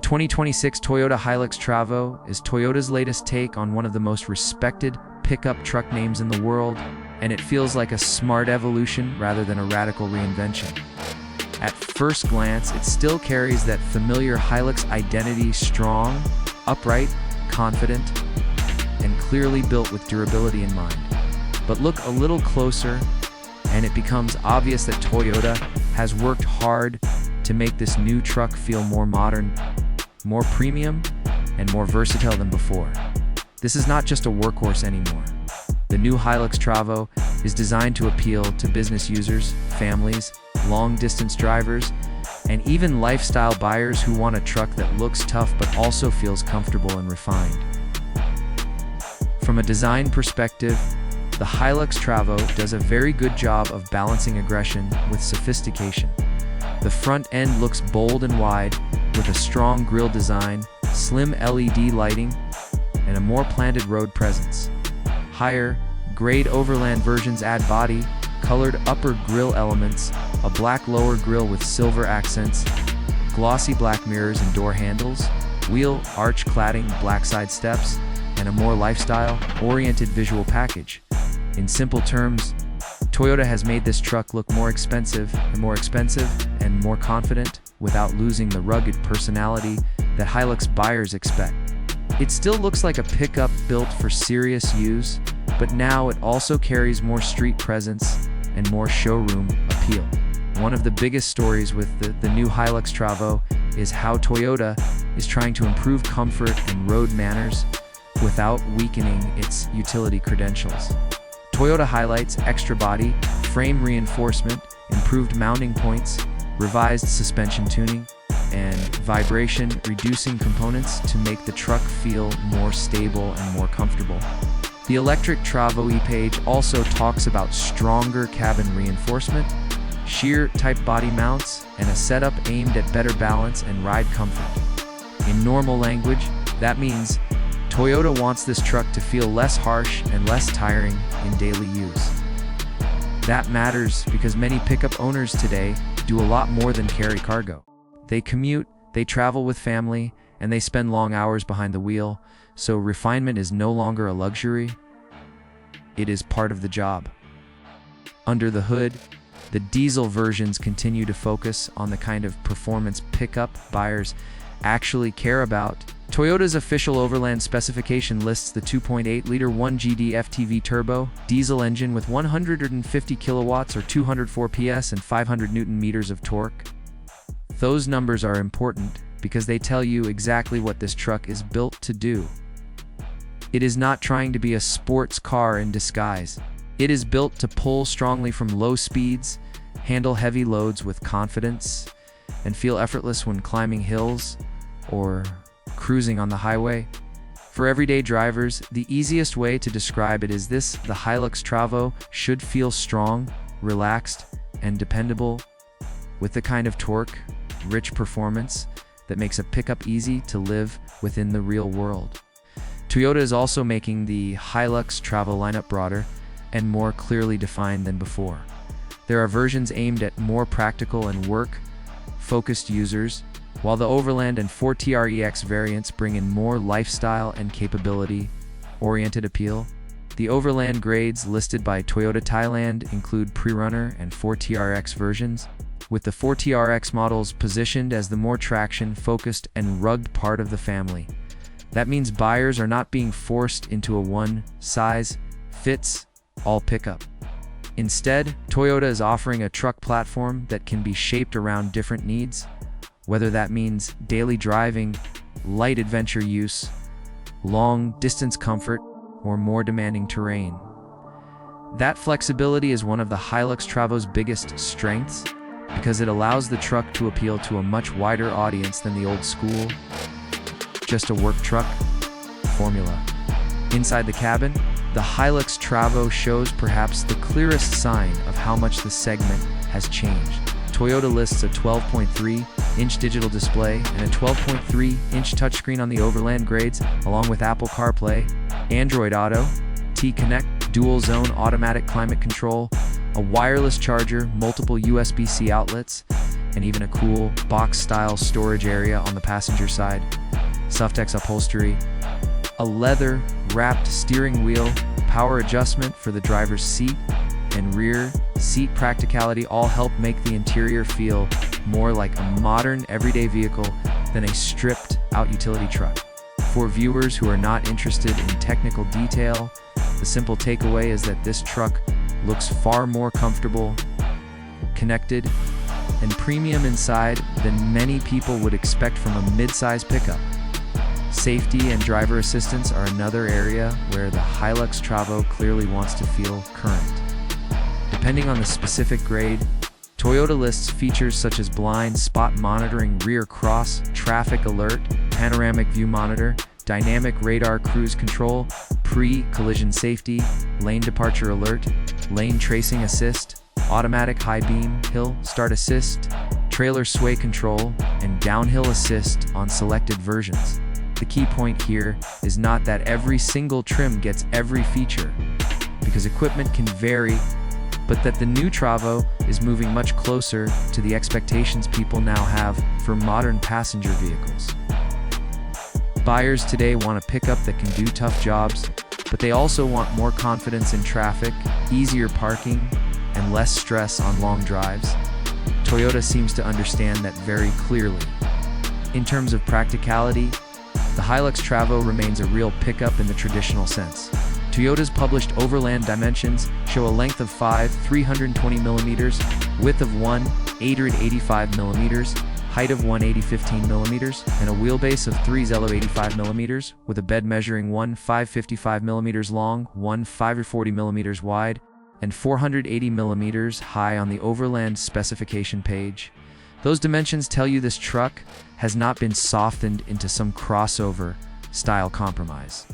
2026 Toyota Hilux Travo is Toyota's latest take on one of the most respected pickup truck names in the world, and it feels like a smart evolution rather than a radical reinvention. At first glance, it still carries that familiar Hilux identity: strong, upright, confident, and clearly built with durability in mind. But look a little closer, and it becomes obvious that Toyota has worked hard to make this new truck feel more modern, more premium, and more versatile than before. This is not just a workhorse anymore. The new Hilux Travo is designed to appeal to business users, families, long-distance drivers, and even lifestyle buyers who want a truck that looks tough but also feels comfortable and refined. From a design perspective, the Hilux Travo does a very good job of balancing aggression with sophistication. The front end looks bold and wide, with a strong grille design, slim LED lighting, and a more planted road presence. Higher, grade Overland versions add body, colored upper grille elements, a black lower grille with silver accents, glossy black mirrors and door handles, wheel arch cladding, black side steps, and a more lifestyle-oriented visual package. In simple terms, Toyota has made this truck look more expensive and more confident without losing the rugged personality that Hilux buyers expect. It still looks like a pickup built for serious use, but now it also carries more street presence and more showroom appeal. One of the biggest stories with the new Hilux Travo is how Toyota is trying to improve comfort and road manners without weakening its utility credentials. Toyota highlights extra body, frame reinforcement, improved mounting points, revised suspension tuning, and vibration-reducing components to make the truck feel more stable and more comfortable. The electric Travo-e page also talks about stronger cabin reinforcement, shear-type body mounts, and a setup aimed at better balance and ride comfort. In normal language, that means Toyota wants this truck to feel less harsh and less tiring in daily use. That matters because many pickup owners today do a lot more than carry cargo. They commute, they travel with family, and they spend long hours behind the wheel, so refinement is no longer a luxury. It is part of the job. Under the hood, the diesel versions continue to focus on the kind of performance pickup buyers actually care about. Toyota's official Overland specification lists the 2.8-liter 1GD FTV turbo diesel engine with 150 kilowatts or 204 PS and 500 Newton meters of torque. Those numbers are important because they tell you exactly what this truck is built to do. It is not trying to be a sports car in disguise. It is built to pull strongly from low speeds, handle heavy loads with confidence, and feel effortless when climbing hills or cruising on the highway. For everyday drivers, the easiest way to describe it is this: the Hilux Travo should feel strong, relaxed, and dependable, with the kind of torque, rich performance that makes a pickup easy to live within the real world. Toyota is also making the Hilux Travo lineup broader and more clearly defined than before. There are versions aimed at more practical and work-focused users, while the Overland and 4TREX variants bring in more lifestyle and capability-oriented appeal. The Overland grades listed by Toyota Thailand include pre-runner and 4TRX versions, with the 4TRX models positioned as the more traction-focused and rugged part of the family. That means buyers are not being forced into a one-size-fits-all pickup. Instead, Toyota is offering a truck platform that can be shaped around different needs, whether that means daily driving, light adventure use, long-distance comfort, or more demanding terrain. That flexibility is one of the Hilux Travo's biggest strengths, because it allows the truck to appeal to a much wider audience than the old school, just a work truck formula. Inside the cabin, the Hilux Travo shows perhaps the clearest sign of how much the segment has changed. Toyota lists a 12.3-inch digital display and a 12.3-inch touchscreen on the Overland grades, along with Apple CarPlay, Android Auto, T-Connect, dual-zone automatic climate control, a wireless charger, multiple USB-C outlets, and even a cool box-style storage area on the passenger side, Softex upholstery, a leather-wrapped steering wheel, power adjustment for the driver's seat, and rear seat practicality all help make the interior feel more like a modern everyday vehicle than a stripped-out utility truck. For viewers who are not interested in technical detail, the simple takeaway is that this truck looks far more comfortable, connected, and premium inside than many people would expect from a mid-size pickup. Safety and driver assistance are another area where the Hilux Travo clearly wants to feel current. Depending on the specific grade, Toyota lists features such as blind spot monitoring, rear cross traffic alert, panoramic view monitor, dynamic radar cruise control, pre-collision safety, lane departure alert, lane tracing assist, automatic high beam hill start assist, trailer sway control, and downhill assist on selected versions. The key point here is not that every single trim gets every feature, because equipment can vary, but that the new Travo is moving much closer to the expectations people now have for modern passenger vehicles. Buyers today want a pickup that can do tough jobs, but they also want more confidence in traffic, easier parking, and less stress on long drives. Toyota seems to understand that very clearly. In terms of practicality, the Hilux Travo remains a real pickup in the traditional sense. Toyota's published Overland dimensions show a length of 320mm, width of 885mm, height of 15mm, and a wheelbase of 85mm, with a bed measuring 555mm long, 540mm wide, and 480mm high on the Overland specification page. Those dimensions tell you this truck has not been softened into some crossover-style compromise.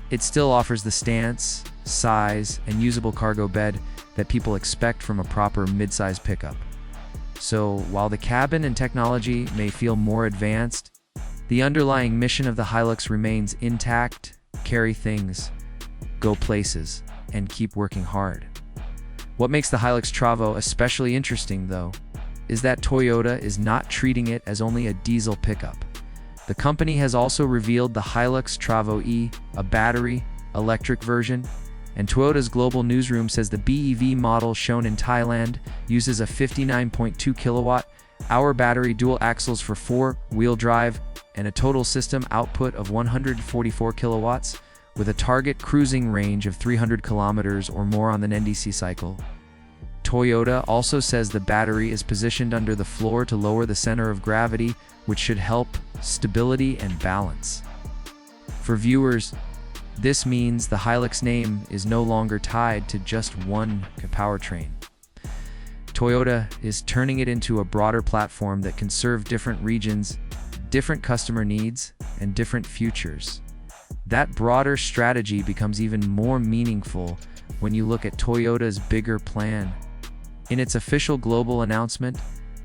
It still offers the stance, size, and usable cargo bed that people expect from a proper midsize pickup. So, while the cabin and technology may feel more advanced, the underlying mission of the Hilux remains intact: carry things, go places, and keep working hard. What makes the Hilux Travo especially interesting, though, is that Toyota is not treating it as only a diesel pickup. The company has also revealed the Hilux Travo-e, a battery electric version, and Toyota's global newsroom says the BEV model shown in Thailand uses a 59.2 kilowatt-hour battery, dual axles for four-wheel drive, and a total system output of 144 kilowatts, with a target cruising range of 300 kilometers or more on the NDC cycle. Toyota also says the battery is positioned under the floor to lower the center of gravity, which should help stability and balance. For viewers, this means the Hilux name is no longer tied to just one powertrain. Toyota is turning it into a broader platform that can serve different regions, different customer needs, and different futures. That broader strategy becomes even more meaningful when you look at Toyota's bigger plan. In its official global announcement,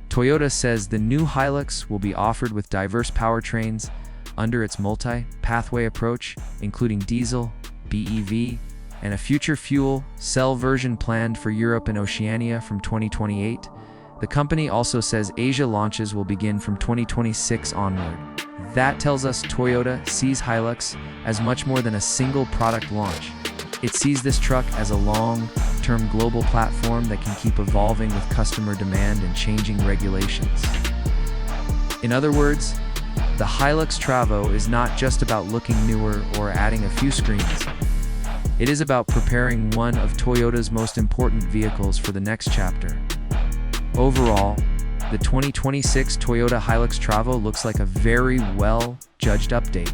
Toyota says the new Hilux will be offered with diverse powertrains under its multi-pathway approach, including diesel, BEV, and a future fuel cell version planned for Europe and Oceania from 2028. The company also says Asia launches will begin from 2026 onward. That tells us Toyota sees Hilux as much more than a single product launch. It sees this truck as a long-term global platform that can keep evolving with customer demand and changing regulations. In other words, the Hilux Travo is not just about looking newer or adding a few screens. It is about preparing one of Toyota's most important vehicles for the next chapter. Overall, the 2026 Toyota Hilux Travo looks like a very well-judged update.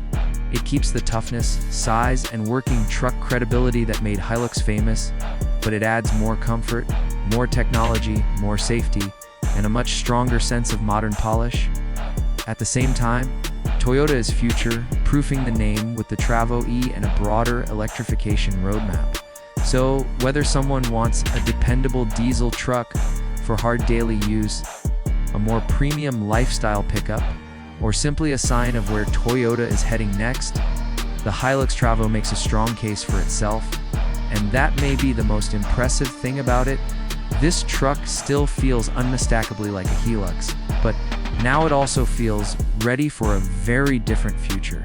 It keeps the toughness, size, and working truck credibility that made Hilux famous, but it adds more comfort, more technology, more safety, and a much stronger sense of modern polish. At the same time, Toyota is future-proofing the name with the Travo-e and a broader electrification roadmap. So, whether someone wants a dependable diesel truck for hard daily use, a more premium lifestyle pickup, or simply a sign of where Toyota is heading next, the Hilux Travo makes a strong case for itself, and that may be the most impressive thing about it, This truck still feels unmistakably like a Hilux, but now it also feels ready for a very different future.